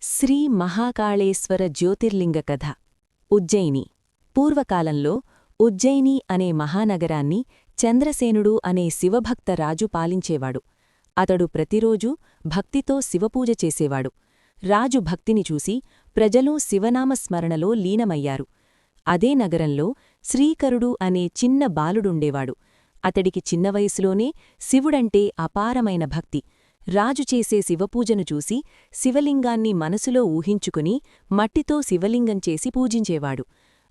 శ్రీ మహాకాళేశ్వర జ్యోతిర్లింగ కథ. ఉజ్జయిని. పూర్వకాలంలో ఉజ్జయిని అనే మహానగరాన్ని చంద్రసేనుడు అనే శివభక్త రాజు పాలించేవాడు. అతడు ప్రతిరోజూ భక్తితో శివపూజ చేసేవాడు. రాజు భక్తిని చూసి ప్రజలు శివనామస్మరణలో లీనమయ్యారు. అదే నగరంలో శ్రీకరుడు అనే చిన్న బాలుడుండేవాడు. అతడికి చిన్న వయసులోనే శివుడంటే అపారమైన భక్తి. రాజు చేసే శివపూజను చూసి శివలింగాన్ని మనసులో ఊహించుకుని మట్టితో శివలింగం చేసి పూజించేవాడు.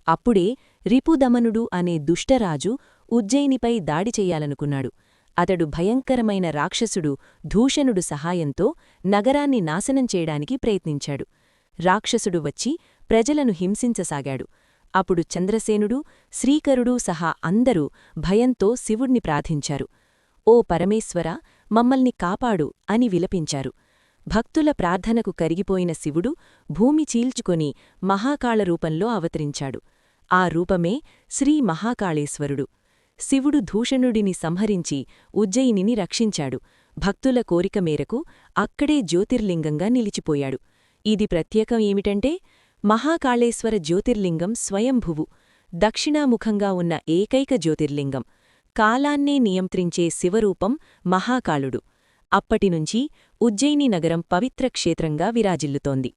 అప్పుడే రిపుదమనుడు అనే దుష్టరాజు ఉజ్జయినిపై దాడి చెయ్యాలనుకున్నాడు. అతడు భయంకరమైన రాక్షసుడు దూషణుడు సహాయంతో నగరాన్ని నాశనం చేయడానికి ప్రయత్నించాడు. రాక్షసుడు వచ్చి ప్రజలను హింసించసాగాడు. అప్పుడు చంద్రసేనుడు, శ్రీకరుడు సహా అందరూ భయంతో శివుణ్ణి ప్రార్థించారు. ఓ పరమేశ్వర, మమ్మల్ని కాపాడు అని విలపించారు. భక్తుల ప్రార్థనకు కరిగిపోయిన శివుడు భూమి చీల్చుకొని మహాకాళ రూపంలో అవతరించాడు. ఆ రూపమే శ్రీ మహాకాళేశ్వరుడు. శివుడు దూషణుడిని సంహరించి ఉజ్జయినిని రక్షించాడు. భక్తుల కోరిక మేరకు అక్కడే జ్యోతిర్లింగంగా నిలిచిపోయాడు. ఇది ప్రత్యేకం ఏమిటంటే, మహాకాళేశ్వర జ్యోతిర్లింగం స్వయంభువు, దక్షిణాముఖంగా ఉన్న ఏకైక జ్యోతిర్లింగం. కాలాన్నే నియంత్రించే శివరూపం మహాకాళుడు. అప్పటినుంచి ఉజ్జయిని నగరం పవిత్ర క్షేత్రంగా విరాజిల్లుతోంది.